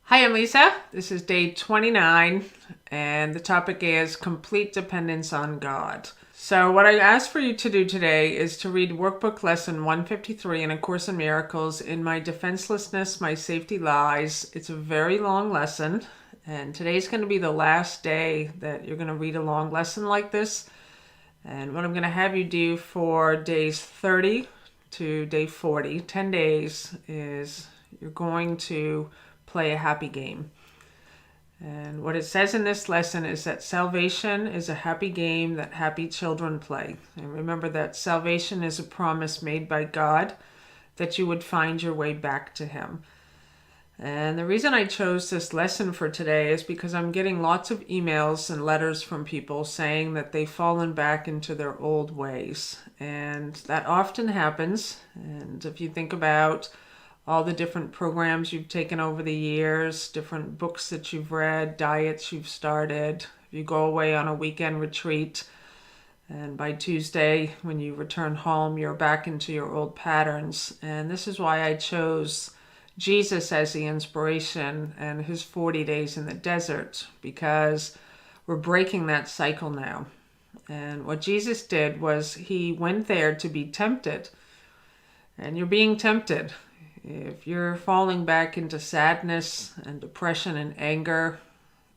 Hi, I'm Lisa. This is day 29, and the topic is complete dependence on God. So what I asked for you to do today is to read workbook lesson 153 in A Course in Miracles in My Defenselessness, My Safety Lies. It's a very long lesson, and today's going to be the last day that you're going to read a long lesson like this. And what I'm going to have you do for days 30 to day 40, 10 days, is you're going to play a happy game. And what it says in this lesson is that salvation is a happy game that happy children play. And remember that salvation is a promise made by God that you would find your way back to Him. And the reason I chose this lesson for today is because I'm getting lots of emails and letters from people saying that they've fallen back into their old ways. And that often happens. And if you think about all the different programs you've taken over the years, different books that you've read, diets you've started. If you go away on a weekend retreat, and by Tuesday, when you return home, you're back into your old patterns. And this is why I chose Jesus as the inspiration and his 40 days in the desert, because we're breaking that cycle now. And what Jesus did was he went there to be tempted. And you're being tempted. If you're falling back into sadness and depression and anger,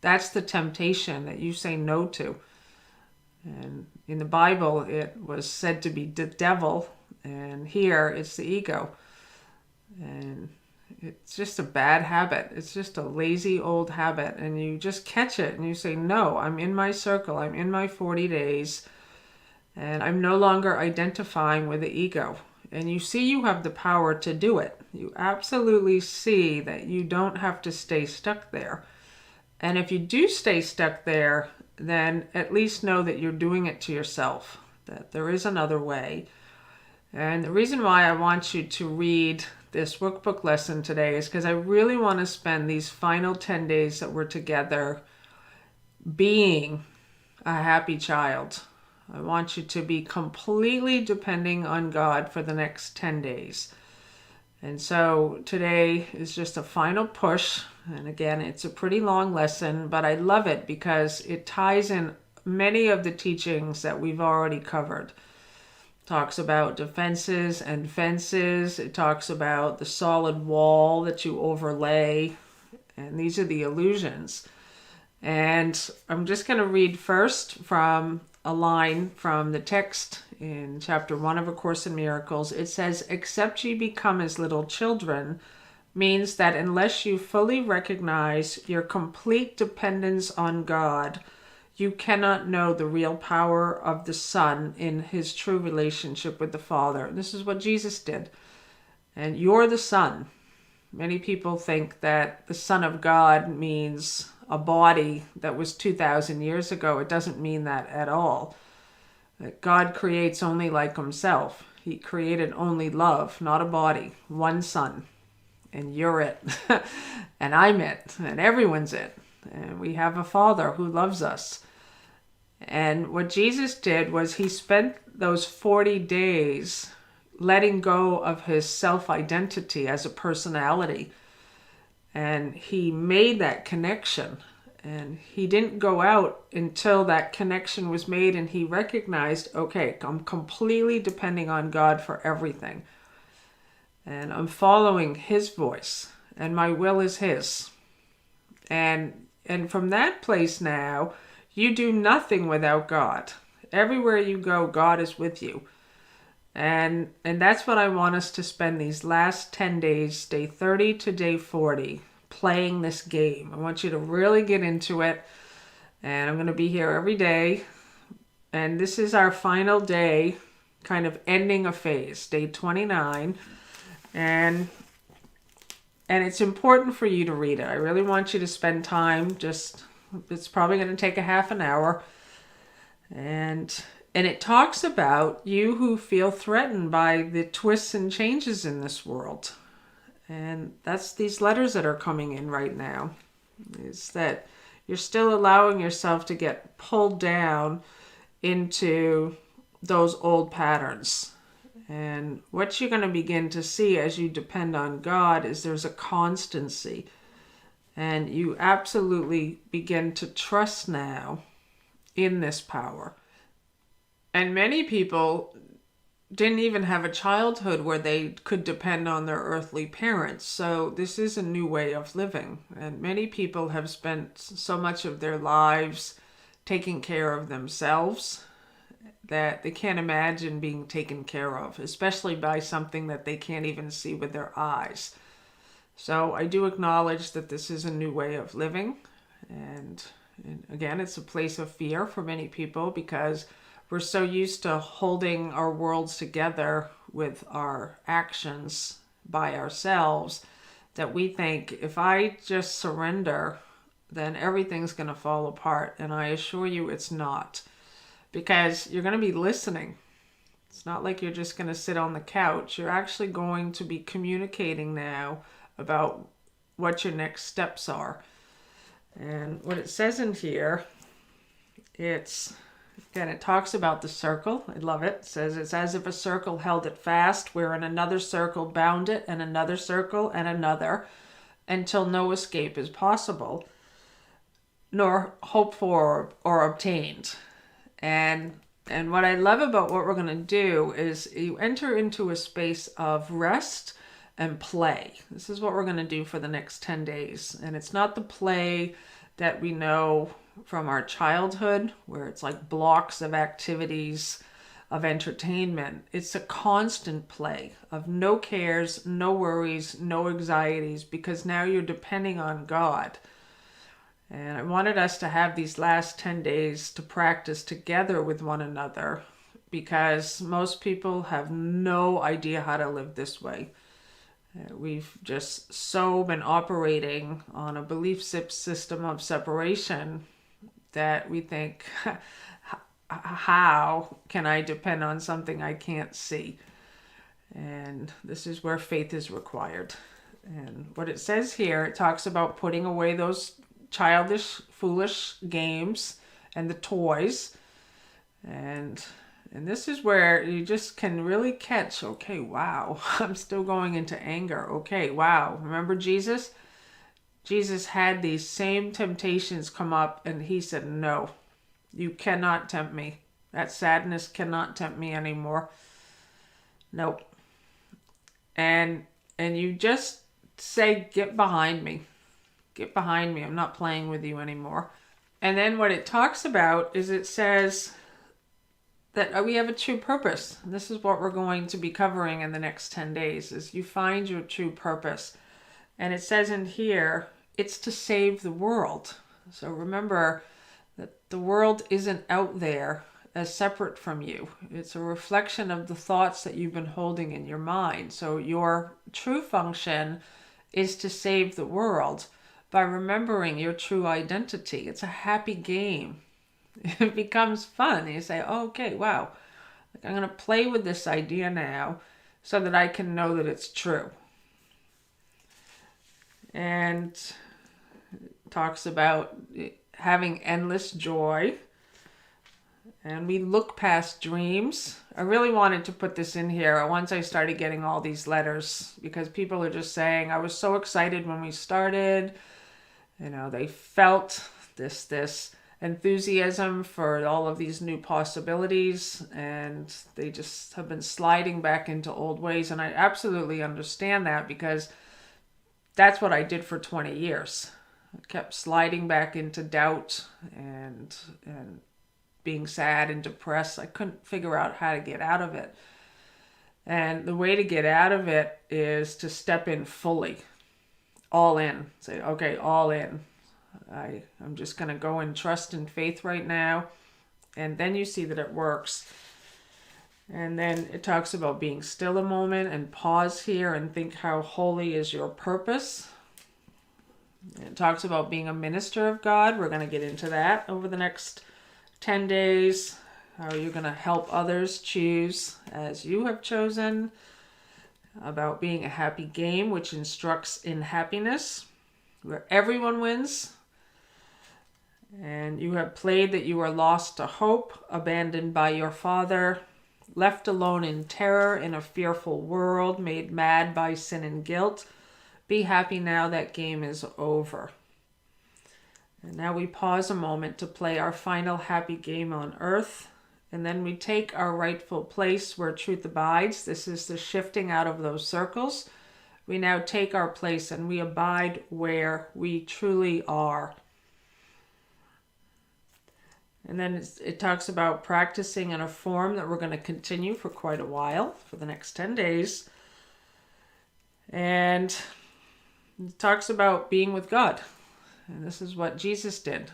that's the temptation that you say no to. And in the Bible, it was said to be the devil, and here it's the ego. And it's just a bad habit. It's just a lazy old habit, and you just catch it and you say, no, I'm in my circle. I'm in my 40 days, and I'm no longer identifying with the ego. And you see you have the power to do it. You absolutely see that you don't have to stay stuck there. And if you do stay stuck there, then at least know that you're doing it to yourself, that there is another way. And the reason why I want you to read this workbook lesson today is because I really want to spend these final 10 days that we're together being a happy child. I want you to be completely depending on God for the next 10 days. And so today is just a final push. And again, it's a pretty long lesson, but I love it because it ties in many of the teachings that we've already covered. It talks about defenses and fences. It talks about the solid wall that you overlay. And these are the illusions. And I'm just going to read first from a line from the text in chapter 1 of A Course in Miracles. It says, "Except ye become as little children," means that unless you fully recognize your complete dependence on God, you cannot know the real power of the Son in his true relationship with the Father. This is what Jesus did. And you're the Son. Many people think that the Son of God means a body that was 2,000 years ago. It doesn't mean that at all. That God creates only like himself. He created only love, not a body. One Son. And you're it. And I'm it. And everyone's it. And we have a Father who loves us. And what Jesus did was he spent those 40 days letting go of his self-identity as a personality. And he made that connection. And he didn't go out until that connection was made and he recognized, okay, I'm completely depending on God for everything. And I'm following his voice. And my will is his. And from that place now, you do nothing without God. Everywhere you go, God is with you. And that's what I want us to spend these last 10 days, day 30 to day 40, playing this game. I want you to really get into it. And I'm going to be here every day. And this is our final day, kind of ending a phase, day 29. And it's important for you to read it. I really want you to spend time. It's probably going to take a half an hour. And it talks about you who feel threatened by the twists and changes in this world. And that's these letters that are coming in right now. Is that you're still allowing yourself to get pulled down into those old patterns. And what you're going to begin to see as you depend on God is there's a constancy. And you absolutely begin to trust now in this power. And many people didn't even have a childhood where they could depend on their earthly parents. So this is a new way of living. And many people have spent so much of their lives taking care of themselves that they can't imagine being taken care of, especially by something that they can't even see with their eyes. So I do acknowledge that this is a new way of living. And again, it's a place of fear for many people because we're so used to holding our worlds together with our actions by ourselves that we think if I just surrender, then everything's going to fall apart. And I assure you it's not, because you're going to be listening. It's not like you're just going to sit on the couch. You're actually going to be communicating now about what your next steps are. And what it says in here, it talks about the circle. I love it. It says it's as if a circle held it fast, wherein another circle bound it, and another circle, and another, until no escape is possible, nor hoped for or obtained. And what I love about what we're going to do is you enter into a space of rest and play. This is what we're going to do for the next 10 days. And it's not the play that we know from our childhood, where it's like blocks of activities of entertainment. It's a constant play of no cares, no worries, no anxieties, because now you're depending on God. And I wanted us to have these last 10 days to practice together with one another, because most people have no idea how to live this way. We've just so been operating on a belief system of separation that we think, how can I depend on something I can't see? And this is where faith is required. And what it says here, it talks about putting away those childish, foolish games and the toys. And this is where you just can really catch, okay, wow, I'm still going into anger. Okay, wow. Remember Jesus? Jesus had these same temptations come up and he said, no, you cannot tempt me. That sadness cannot tempt me anymore. Nope. And you just say, get behind me. Get behind me. I'm not playing with you anymore. And then what it talks about is it says that we have a true purpose. And this is what we're going to be covering in the next 10 days, is you find your true purpose. And it says in here, it's to save the world. So remember that the world isn't out there as separate from you. It's a reflection of the thoughts that you've been holding in your mind. So your true function is to save the world by remembering your true identity. It's a happy game. It becomes fun. You say, oh, okay, wow, I'm going to play with this idea now so that I can know that it's true. And it talks about having endless joy. And we look past dreams. I really wanted to put this in here once I started getting all these letters, because people are just saying, I was so excited when we started. You know, they felt this enthusiasm for all of these new possibilities, and they just have been sliding back into old ways. And I absolutely understand that, because that's what I did for 20 years. I kept sliding back into doubt and being sad and depressed. I couldn't figure out how to get out of it. And the way to get out of it is to step in fully, all in. Say, okay, all in. I'm just going to go in trust and faith right now. And then you see that it works. And then it talks about being still a moment and pause here and think how holy is your purpose. It talks about being a minister of God. We're going to get into that over the next 10 days. How you're going to help others choose as you have chosen. About being a happy game, which instructs in happiness, where everyone wins. And you have played that you are lost to hope, abandoned by your father, left alone in terror in a fearful world, made mad by sin and guilt. Be happy now, that game is over. And now we pause a moment to play our final happy game on earth. And then we take our rightful place where truth abides. This is the shifting out of those circles. We now take our place and we abide where we truly are. And then it talks about practicing in a form that we're going to continue for quite a while, for the next 10 days. And it talks about being with God. And this is what Jesus did.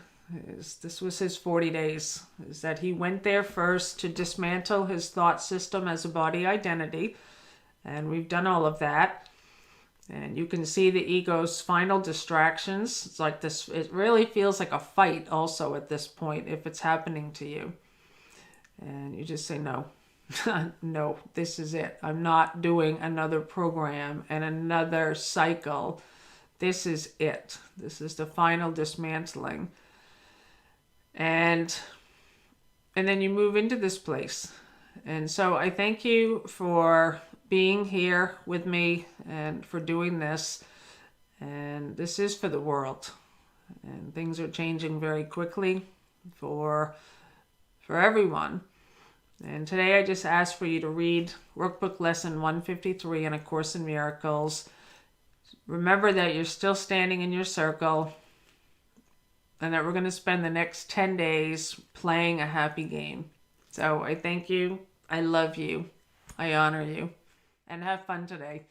This was his 40 days. Is that he went there first to dismantle his thought system as a body identity. And we've done all of that. And you can see the ego's final distractions. It's like this, it really feels like a fight also at this point if it's happening to you. And you just say, no, no, this is it. I'm not doing another program and another cycle. This is it. This is the final dismantling. And then you move into this place. And so I thank you for being here with me and for doing this. And this is for the world. And things are changing very quickly for everyone. And today I just ask for you to read Workbook Lesson 153 in A Course in Miracles. Remember that you're still standing in your circle and that we're going to spend the next 10 days playing a happy game. So I thank you. I love you. I honor you. And have fun today.